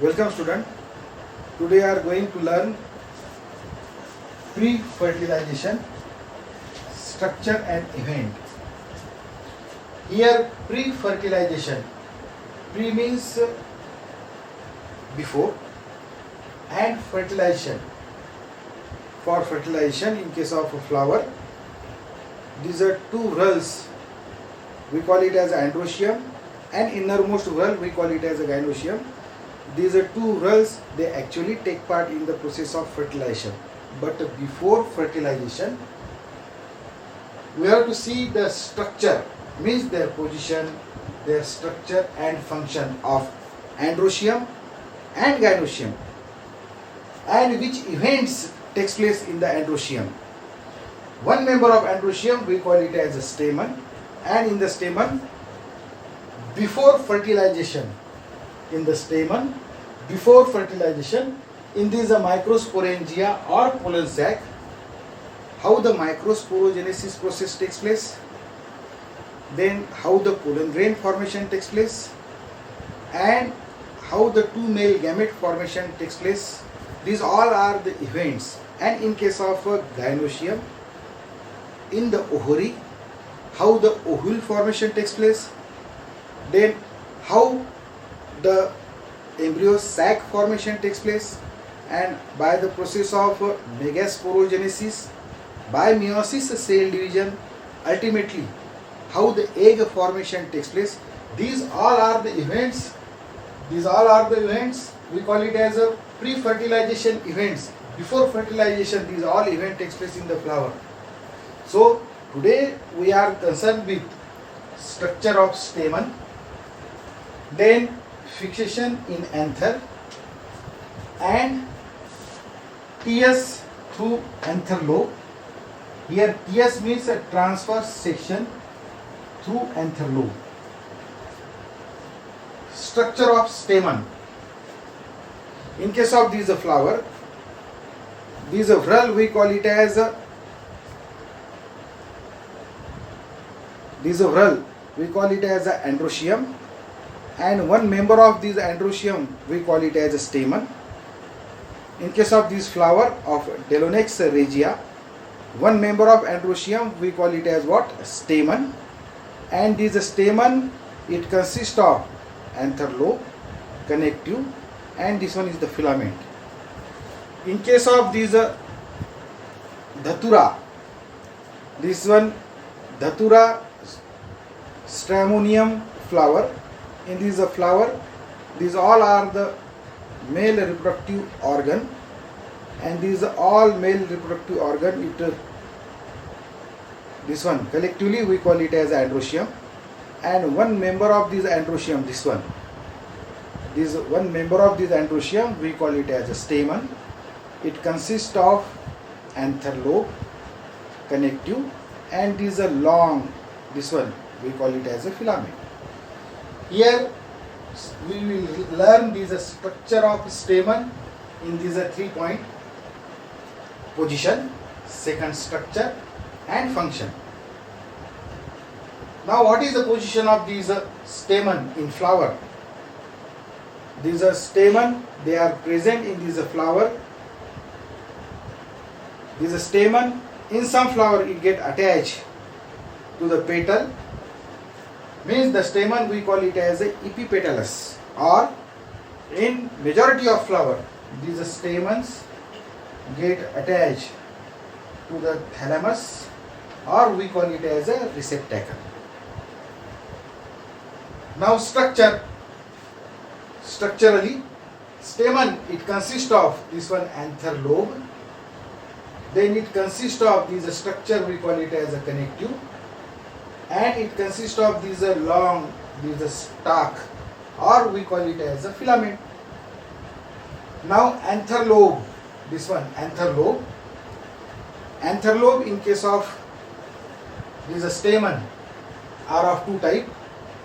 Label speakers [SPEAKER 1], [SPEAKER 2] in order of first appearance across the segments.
[SPEAKER 1] Welcome student. Today we are going to learn pre-fertilization structure and event. Here pre-fertilization, pre means before and fertilization. For fertilization in case of a flower, these are two whorls. We call it as androecium and innermost whorl we call it as a gynoecium. These are two whorls, they actually take part in the process of fertilization. But before fertilization, we have to see the structure, means their position, their structure and function of androecium and gynoecium, and which events takes place in the androecium. One member of androecium we call it as a stamen, and in the stamen before fertilization, in the stamen before fertilization, in this microsporangia or pollen sac, how the microsporogenesis process takes place, then how the pollen grain formation takes place, and how the two male gamete formation takes place. These all are the events. And in case of gynoecium, in the ovary, how the ovule formation takes place, then how the embryo sac formation takes place, and by the process of megasporogenesis, by meiosis cell division, ultimately how the egg formation takes place. These all are the events. These all are the events. We call it as a pre-fertilization events. Before fertilization, these all events takes place in the flower. So today we are concerned with structure of stamen, then fixation in anther, and TS through anther lobe. Here TS means a transverse section through anther lobe. Structure of stamen. In case of this flower, this whorl we call it as androecium, and one member of this androecium we call it as a stamen. In case of this flower of Delaunayx regia, one member of androecium we call it as what? Stamen, and this stamen, it consists of anther lobe, connective, and this one is the filament. In case of this Dhatura, this one Dhatura stramonium flower, in this flower, these all are the male reproductive organ, and these all male reproductive organ, this one collectively we call it as androecium, and one member of this androecium, this one member of this androecium we call it as a stamen. It consists of anther lobe, connective, and this is a long, this one we call it as a filament. Here we will learn this structure of stamen in this 3-point position, second structure and function. Now what is the position of these stamen in flower? These are stamen, they are present in this flower. This stamen, in some flower it get attached to the petal, means the stamen we call it as a epipetalous, or in majority of flower these stamens get attached to the thalamus, or we call it as a receptacle. Now structurally, stamen, it consists of this one anther lobe, then it consists of this structure we call it as a connective, and it consists of this long, this stalk, or we call it as a filament. Now anther lobe, this one anther lobe in case of this stamen are of two types.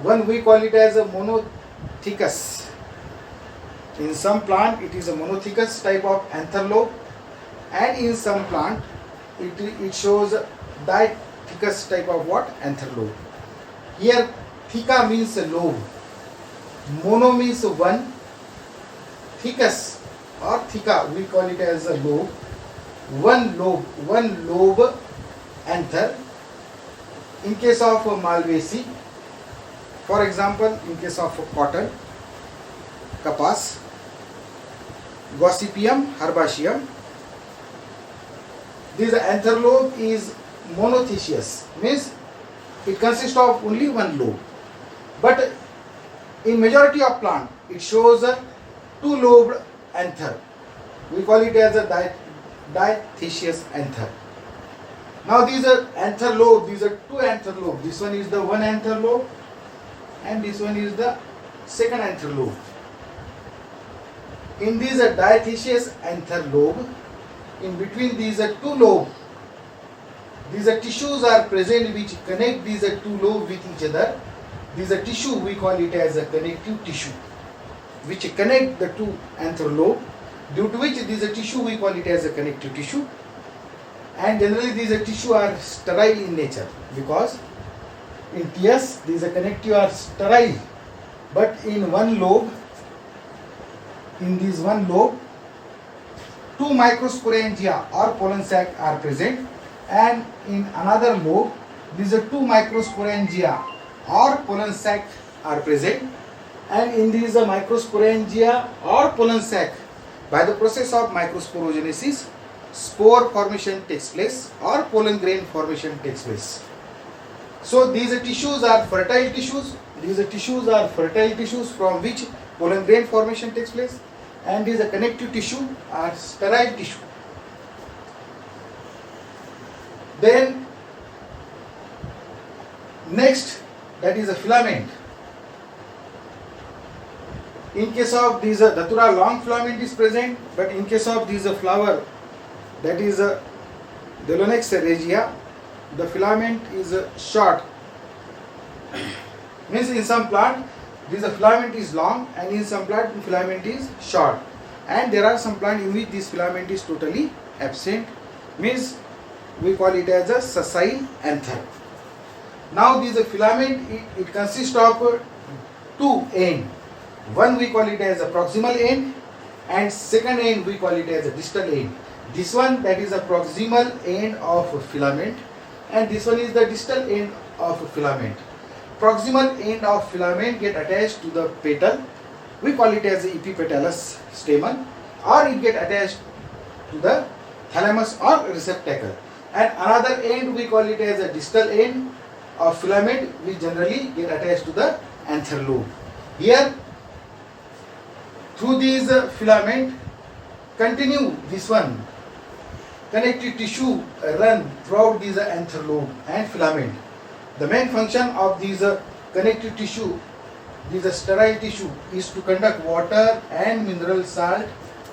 [SPEAKER 1] One we call it as a monothecous. In some plant it is a monothecous type of anther lobe, and in some plant it shows dithecous type of what? Anther lobe. Here theca means lobe, mono means one, thickest or theca, we call it as a lobe, one lobe anther. In case of Malvaceae, for example, in case of cotton, kapas, Gossypium herbaceum, this anther lobe is monothecious, means it consists of only one lobe. But in majority of plant, it shows a two-lobed anther. We call it as a diathecious anther. Now these are anther lobe, these are two anther lobe. This one is the one anther lobe and this one is the second anther lobe. In these diathecious anther lobe, in between these two lobes, these tissues are present which connect these two lobes with each other. These tissue, we call it as a connective tissue, which connect the two anther lobe, due to which these tissue we call it as a connective tissue. And generally these tissue are sterile in nature, because in tears these connective are sterile, but in one lobe, in this one lobe, two microsporangia or pollen sac are present, and in another lobe these two microsporangia or pollen sac are present, and in these microsporangia or pollen sac, by the process of microsporogenesis, spore formation takes place or pollen grain formation takes place. So these tissues are fertile tissues. These tissues are fertile tissues from which pollen grain formation takes place, and these connective tissue are sterile tissue. Then next, that is a filament. In case of these datura, long filament is present, but in case of these flower, that is Dolonex regia, the filament is short. Means in some plant this filament is long, and in some plant the filament is short, and there are some plant in which this filament is totally absent, means we call it as a sessile anther. Now this filament, it consists of two ends. One we call it as a proximal end, and second end we call it as a distal end. This one, that is a proximal end of filament, and this one is the distal end of filament. Proximal end of filament get attached to the petal. We call it as the epipetalous stamen, or it get attached to the thalamus or receptacle. And another end we call it as a distal end of filament, which generally get attached to the anther lobe. Here, through these filament, continue this one connective tissue run throughout these anther lobe and filament. The main function of these connective tissue, this sterile tissue, is to conduct water and mineral salt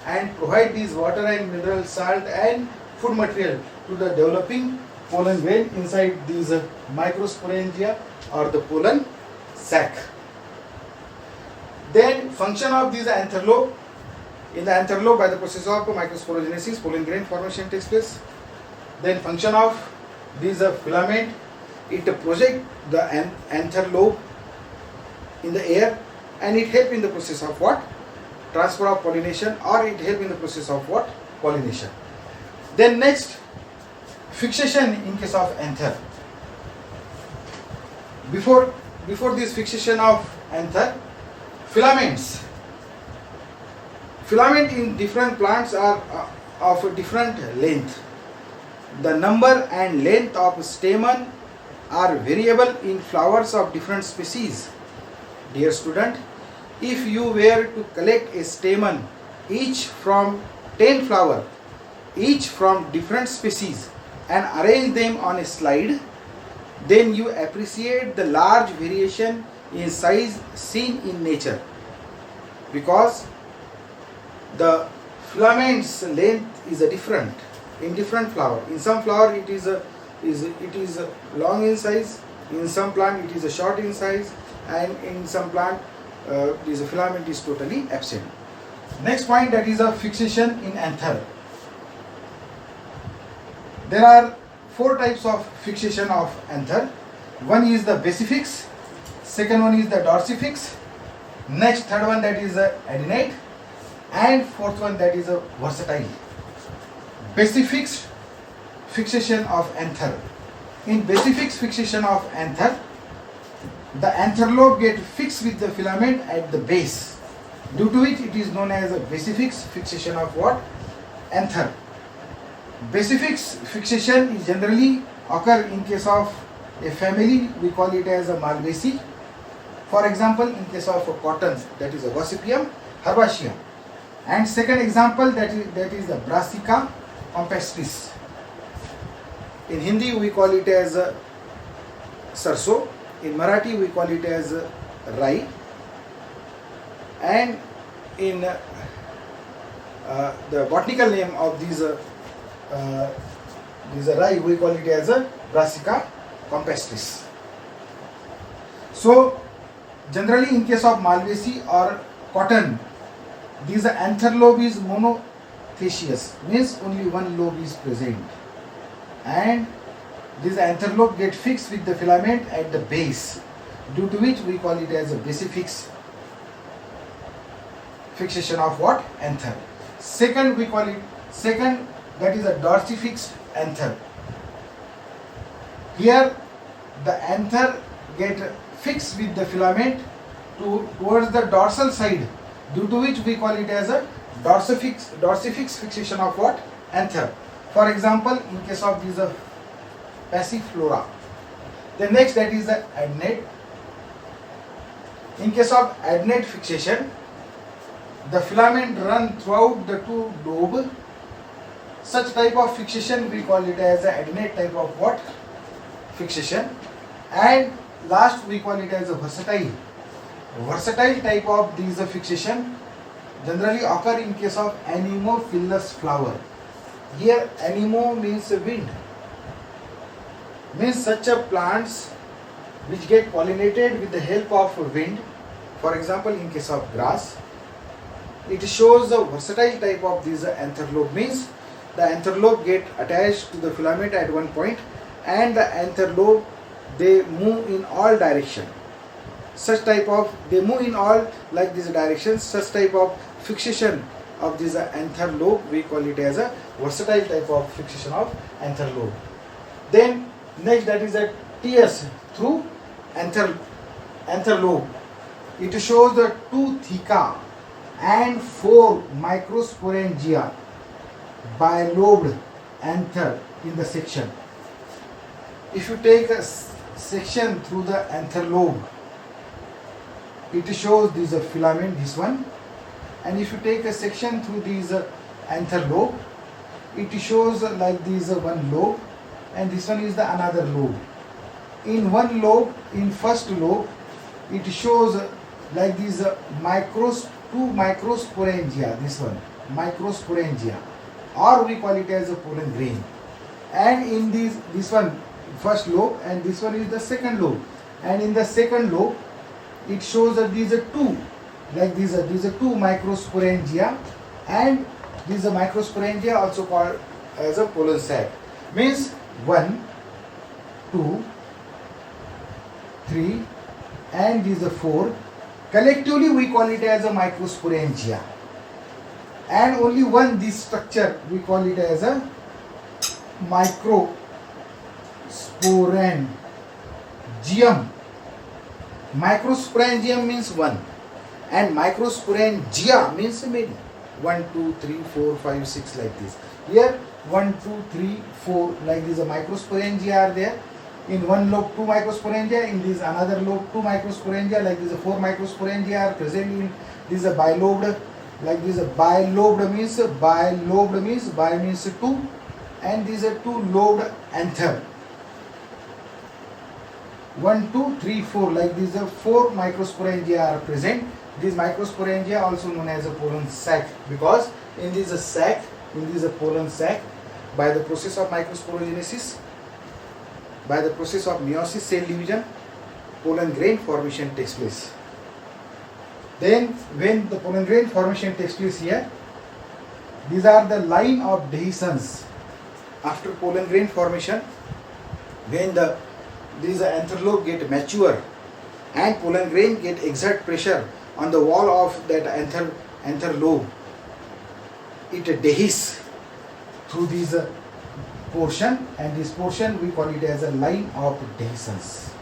[SPEAKER 1] and provide these water and mineral salt and food material to the developing pollen grain inside these microsporangia or the pollen sac. Then function of these anther lobe. In the anther lobe, by the process of microsporogenesis, pollen grain formation takes place. Then function of this filament, it project the anther lobe in the air, and it help in the process of what? Transfer of pollination, or it help in the process of what? Pollination. Then next, fixation in case of anther. Before this fixation of anther, filaments. Filament in different plants are of a different length. The number and length of stamen are variable in flowers of different species. Dear student, if you were to collect a stamen, each from 10 flowers, each from different species, and arrange them on a slide, then you appreciate the large variation in size seen in nature, because the filament's length is different in different flower. In some flower it is long in size, in some plant it is short in size, and in some plant this filament is totally absent. Next point, that is a fixation in anther. There are 4 types of fixation of anther. One is the basifix, second one is the dorsifix, next third one, that is adenate, And fourth one, that is a versatile. Basifix fixation of anther. In basifix fixation of anther, the anther lobe get fixed with the filament at the base, due to which it is known as a basifix fixation of what? Anther. Basifix fixation is generally occur in case of a family, we call it as a Malvaceae. For example, in case of a cotton, that is a Gossypium herbaceum. And second example, that is the Brassica campestris. In Hindi we call it as sarso, in Marathi we call it as rai, and in the botanical name of these rai we call it as Brassica campestris. So generally in case of Malvaceae or cotton, this anther lobe is monothecious, means only one lobe is present, and this anther lobe get fixed with the filament at the base, due to which we call it as a basifix fixation of what? Anther. Second, we call it that is a dorsifix anther. Here the anther get fixed with the filament towards the dorsal side, due to which we call it as a dorsifix fixation of what? Anther. For example, in case of these passiflora. The next, that is the adnate. In case of adnate fixation, the filament run throughout the two lobe. Such type of fixation we call it as a adnate type of what? Fixation. And last, we call it as a versatile. Versatile type of these fixation generally occur in case of anemophilous flower. Here anemo means wind, means such a plants which get pollinated with the help of wind. For example, in case of grass, it shows the versatile type of this anther lobe, means the anther lobe get attached to the filament at one point, and the anther lobe they move in all direction. Such type of, they move in all like these directions, such type of fixation of this anther lobe we call it as a versatile type of fixation of anther lobe. Then next, that is a TS through anther lobe. It shows the 2 theca and 4 microsporangia bilobed anther in the section. If you take a section through the anther lobe, it shows this filament, this one, and if you take a section through this anther lobe, it shows like this one lobe, and this one is the another lobe. In one lobe, in first lobe, it shows like this 2 microsporangia, this one microsporangia, or we call it as a pollen grain. And in this one first lobe, and this one is the second lobe, and in the second lobe it shows that these are two, like these are 2 microsporangia, and these are microsporangia also called as a pollen sac, means 1, 2, 3, and these are 4. Collectively we call it as a microsporangia, and only one this structure we call it as a microsporangium. Microsporangium means 1, and microsporangia means many. 1, 2, 3, 4, 5, 6 like this. Here 1, 2, 3, 4 like this. A microsporangia are there. In one lobe 2 microsporangia, in this another lobe 2 microsporangia, like this 4 microsporangia are present in this a bilobed, like this a bilobed means bi means 2, and these are 2 lobed anther. 1, 2, 3, 4 like these are 4 microsporangia are present. These microsporangia also known as a pollen sac, because in this pollen sac, by the process of microsporogenesis, by the process of meiosis cell division, pollen grain formation takes place. Then when the pollen grain formation takes place here, these are the line of dehiscence. After pollen grain formation, when these anther lobe get mature and pollen grain get exert pressure on the wall of that anther lobe, it dehisces through this portion, and this portion we call it as a line of dehiscence.